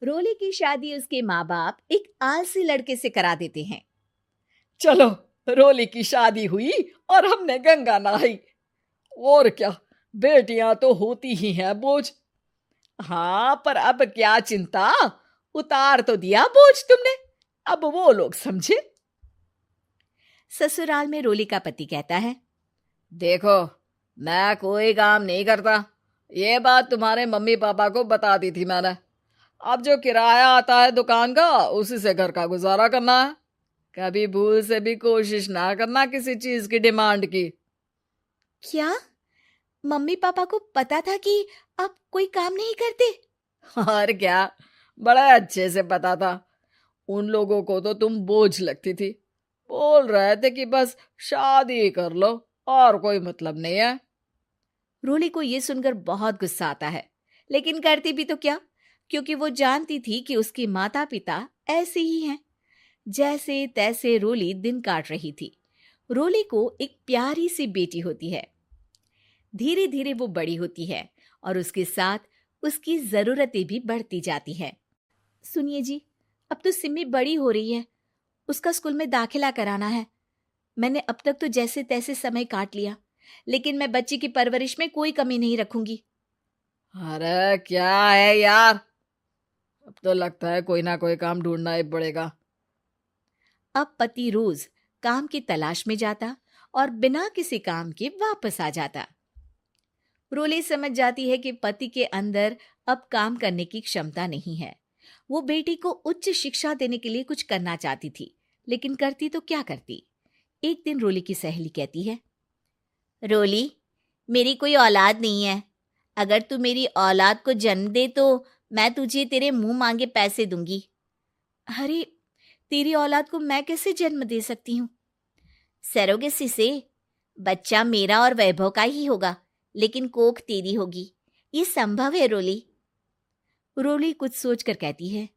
रोली की शादी उसके माँ बाप एक आलसी लड़के से करा देते हैं। चलो, रोली की शादी हुई और हमने गंगा नहाई। और क्या, बेटियां तो होती ही हैं बोझ। हाँ, पर अब क्या चिंता, उतार तो दिया बोझ तुमने, अब वो लोग समझे। ससुराल में रोली का पति कहता है, देखो, मैं कोई काम नहीं करता, ये बात तुम्हारे मम्मी पापा को बता दी थी मैंने। अब जो किराया आता है दुकान का, उसी से घर का गुजारा करना है। कभी भूल से भी कोशिश ना करना किसी चीज की डिमांड की। क्या मम्मी पापा को पता था कि आप कोई काम नहीं करते? और क्या, बड़ा अच्छे से पता था। उन लोगों को तो तुम बोझ लगती थी, बोल रहे थे कि बस शादी कर लो और कोई मतलब नहीं है। रोली को यह सुनकर बहुत गुस्सा आता है, लेकिन करती भी तो क्या, क्योंकि वो जानती थी कि उसके माता पिता ऐसे ही हैं। जैसे तैसे रोली दिन काट रही थी। रोली को एक प्यारी सी बेटी होती है। धीरे धीरे वो बड़ी होती है और उसके साथ उसकी जरूरतें भी बढ़ती जाती हैं। सुनिए जी, अब तो सिमी बड़ी हो रही है, उसका स्कूल में दाखिला कराना है। मैंने अब तक तो जैसे तैसे समय काट लिया, लेकिन मैं बच्ची की परवरिश में कोई कमी नहीं रखूंगी। अरे क्या है यार, अब तो लगता है कोई ना कोई काम ढूंढना ही पड़ेगा। अब पति रोज काम की तलाश में जाता और बिना किसी काम के वापस आ जाता। रोली समझ जाती है कि पति के अंदर अब काम करने की क्षमता नहीं है। वो बेटी को उच्च शिक्षा देने के लिए कुछ करना चाहती थी, लेकिन करती तो क्या करती। एक दिन रोली की सहेली कहती है, रोली, मेरी कोई औलाद नहीं है। अगर तू मेरी औलाद को जन्म दे तो मैं तुझे तेरे मुंह मांगे पैसे दूंगी। अरे, तेरी औलाद को मैं कैसे जन्म दे सकती हूँ? सरोगेसी से। बच्चा मेरा और वैभव का ही होगा, लेकिन कोख तेरी होगी। ये संभव है रोली। रोली कुछ सोचकर कहती है,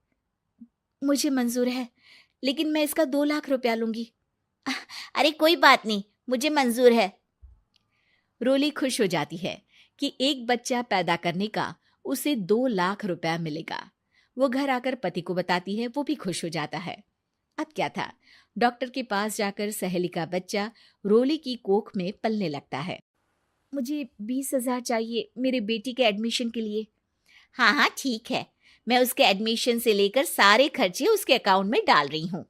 मुझे मंजूर है, लेकिन मैं इसका 2 लाख रुपया लूंगी। अरे कोई बात नहीं, मुझे मंजूर है। रोली खुश हो जाती है कि एक बच्चा पैदा करने का उसे 2 लाख रुपया मिलेगा। वो घर आकर पति को बताती है, वो भी खुश हो जाता है। अब क्या था, डॉक्टर के पास जाकर सहेली का बच्चा रोली की कोख में पलने लगता है। मुझे 20,000 चाहिए मेरे बेटी के एडमिशन के लिए। हाँ हाँ ठीक है, मैं उसके एडमिशन से लेकर सारे खर्चे उसके अकाउंट में डाल रही हूँ।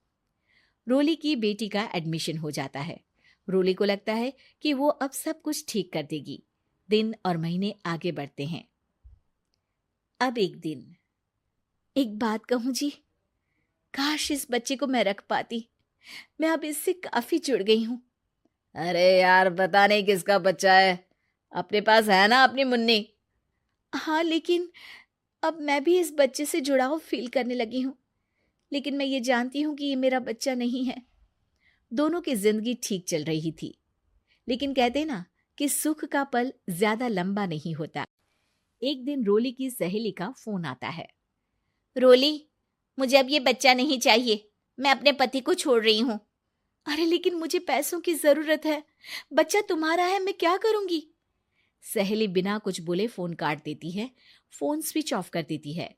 रोली की बेटी का एडमिशन हो जाता है। रोली को लगता है कि वो अब सब कुछ ठीक कर देगी। दिन और महीने आगे बढ़ते हैं। अब एक दिन, एक बात कहूँ जी, काश इस बच्चे को मैं रख पाती। मैं अब इससे काफी जुड़ गई हूँ। अरे यार, पता नहीं किसका बच्चा है, अपने पास है ना अपनी मुन्नी। हाँ, लेकिन अब मैं भी इस बच्चे से जुड़ाव फील करने लगी हूँ। लेकिन मैं ये जानती हूँ कि ये मेरा बच्चा नहीं है। दोनों की जिंदगी ठीक चल रही थी, लेकिन कहते ना कि सुख का पल ज्यादा लंबा नहीं होता। एक दिन रोली की सहेली का फोन आता है। रोली, मुझे अब ये बच्चा नहीं चाहिए, मैं अपने पति को छोड़ रही हूँ। अरे लेकिन मुझे पैसों की जरूरत है, बच्चा तुम्हारा है, मैं क्या करूंगी? सहेली बिना कुछ बोले फोन काट देती है, फोन स्विच ऑफ कर देती है।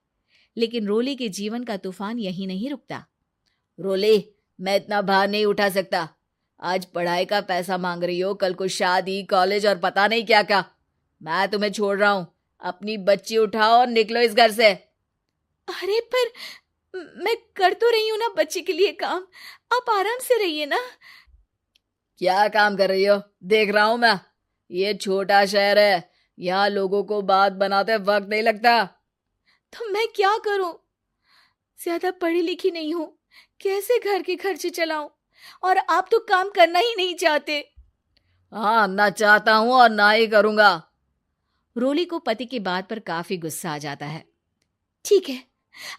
लेकिन रोली के जीवन का तूफान यहीं नहीं रुकता। रोली, मैं इतना भार नहीं उठा सकता। आज पढ़ाई का पैसा मांग रही हो, कल को शादी, कॉलेज और पता नहीं क्या क्या। मैं तुम्हें छोड़ रहा हूँ, अपनी बच्ची उठाओ और निकलो इस घर से। अरे पर मैं कर तो रही हूं ना बच्चे के लिए काम, आप आराम से रहिए ना। क्या काम कर रही हो, देख रहा हूं मैं। ये छोटा शहर है, यहाँ लोगों को बात बनाते वक्त नहीं लगता। तो मैं क्या करूं? ज्यादा पढ़ी लिखी नहीं हूं, कैसे घर के खर्चे चलाऊं? और आप तो काम करना ही नहीं चाहते। हाँ, ना चाहता हूं और ना ही करूंगा। रोली को पति की बात पर काफी गुस्सा आ जाता है। ठीक है,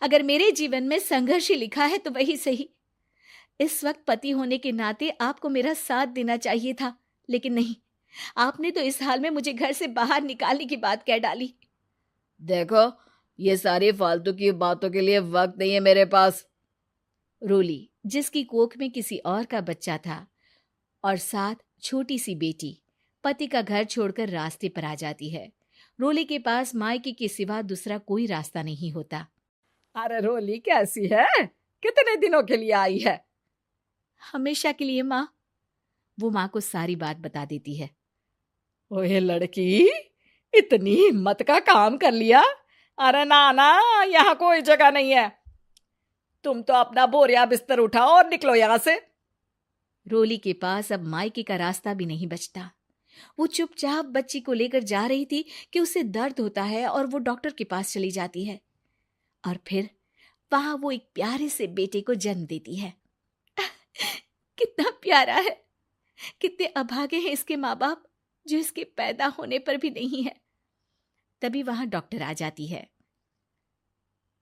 अगर मेरे जीवन में संघर्ष ही लिखा है तो वही सही। इस वक्त पति होने के नाते आपको मेरा साथ देना चाहिए था, लेकिन नहीं, आपने तो इस हाल में मुझे घर से बाहर निकालने की बात कह डाली। देखो, ये सारी फालतू की बातों के लिए वक्त नहीं है मेरे पास। रोली, जिसकी कोख में किसी और का बच्चा था और साथ छोटी सी बेटी, पति का घर छोड़कर रास्ते पर आ जाती है। रोली के पास मायके के सिवा दूसरा कोई रास्ता नहीं होता। अरे रोली कैसी है? कितने दिनों के लिए आई है? हमेशा के लिए माँ। वो माँ को सारी बात बता देती है। ओए लड़की, इतनी हिम्मत का काम कर लिया। अरे ना ना, यहाँ कोई जगह नहीं है। तुम तो अपना बोरिया बिस्तर उठाओ और निकलो यहाँ से। रोली के पास अब मायके का रास्ता भी नहीं बचता। वो चुपचाप बच्ची को लेकर जा रही थी कि उसे दर्द होता है और वो डॉक्टर के पास चली जाती है और फिर वहां वो एक प्यारे से बेटे को जन्म देती है। कितना प्यारा है, कितने अभागे हैं इसके माँ बाप जो इसके पैदा होने पर भी नहीं है। तभी वहां डॉक्टर आ जाती है।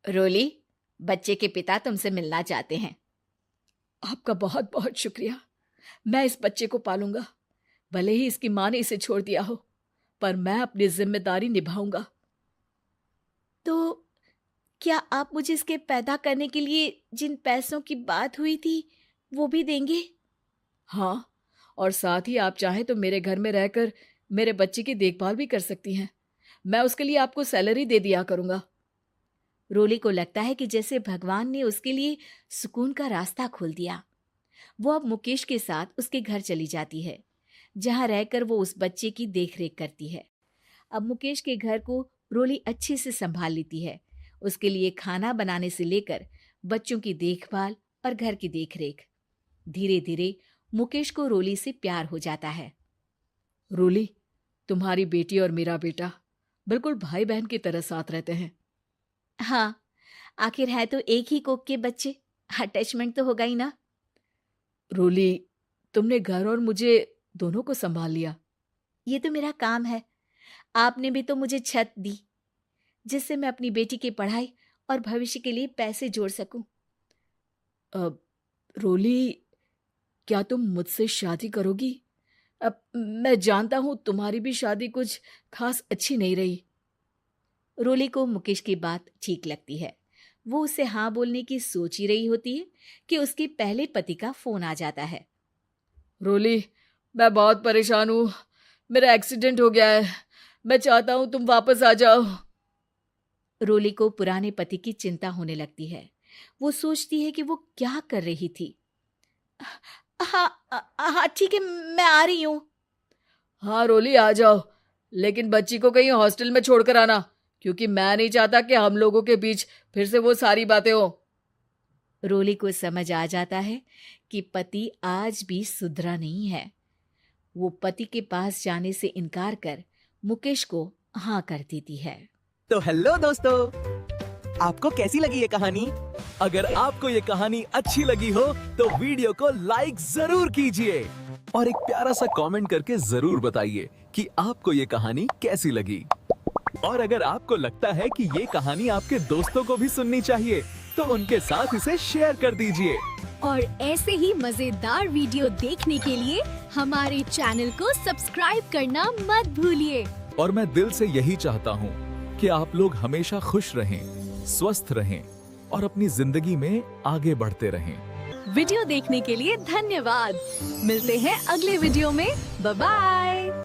रोली, बच्चे के पिता तुमसे मिलना चाहते हैं। आपका बहुत बहुत शुक्रिया। मैं इस बच्चे को पालूंगा, भले ही इसकी माँ ने इसे छोड़ दिया हो, पर मैं अपनी जिम्मेदारी निभाऊंगा। तो क्या आप मुझे इसके पैदा करने के लिए जिन पैसों की बात हुई थी वो भी देंगे? हाँ, और साथ ही आप चाहें तो मेरे घर में रहकर मेरे बच्चे की देखभाल भी कर सकती हैं। मैं उसके लिए आपको सैलरी दे दिया करूंगा। रोली को लगता है कि जैसे भगवान ने उसके लिए सुकून का रास्ता खोल दिया। वो अब मुकेश के साथ उसके घर चली जाती है, जहां रहकर वो उस बच्चे की देखरेख करती है। अब मुकेश के घर को रोली अच्छे से संभाल लेती है। उसके लिए खाना बनाने से लेकर बच्चों की देखभाल और घर की देखरेख। धीरे धीरे मुकेश को रोली से प्यार हो जाता है। रोली, तुम्हारी बेटी और मेरा बेटा बिल्कुल भाई बहन की तरह साथ रहते हैं। हाँ, आखिर है तो एक ही कोख के बच्चे, अटैचमेंट तो होगा ही ना। रोली, तुमने घर और मुझे दोनों को संभाल लिया। ये तो मेरा काम है। आपने भी तो मुझे छत दी जिससे मैं अपनी बेटी की पढ़ाई और भविष्य के लिए पैसे जोड़ सकूं। अब रोली, क्या तुम मुझसे शादी करोगी? अब मैं जानता हूं तुम्हारी भी शादी कुछ खास अच्छी नहीं रही। रोली को मुकेश की बात ठीक लगती है। वो उसे हाँ बोलने की सोच ही रही होती है कि उसके पहले पति का फोन आ जाता है। रोली, मैं बहुत परेशान हूँ। मेरा एक्सीडेंट हो गया है। मैं चाहता हूँ तुम वापस आ जाओ। रोली को पुराने पति की चिंता होने लगती है। वो सोचती है कि वो क्या कर रही थी। हाँ ठीक है, मैं आ रही हूँ। हाँ रोली, आ जाओ, लेकिन बच्ची को कहीं हॉस्टल में छोड़कर आना, क्योंकि मैं नहीं चाहता कि हम लोगों के बीच फिर से वो सारी बातें हो। रोली को समझ आ जाता है कि पति आज भी सुधरा नहीं है। वो पति के पास जाने से इनकार कर मुकेश को हाँ कर देती है। तो हेलो दोस्तों, आपको कैसी लगी ये कहानी? अगर आपको ये कहानी अच्छी लगी हो तो वीडियो को लाइक जरूर कीजिए और एक प्यारा सा कमेंट करके जरूर बताइए कि आपको ये कहानी कैसी लगी। और अगर आपको लगता है कि ये कहानी आपके दोस्तों को भी सुननी चाहिए तो उनके साथ इसे शेयर कर दीजिए। और ऐसे ही मजेदार वीडियो देखने के लिए हमारे चैनल को सब्सक्राइब करना मत भूलिए। और मैं दिल से यही चाहता हूँ कि आप लोग हमेशा खुश रहें, स्वस्थ रहें और अपनी जिंदगी में आगे बढ़ते रहें। वीडियो देखने के लिए धन्यवाद। मिलते हैं अगले वीडियो में। Bye bye.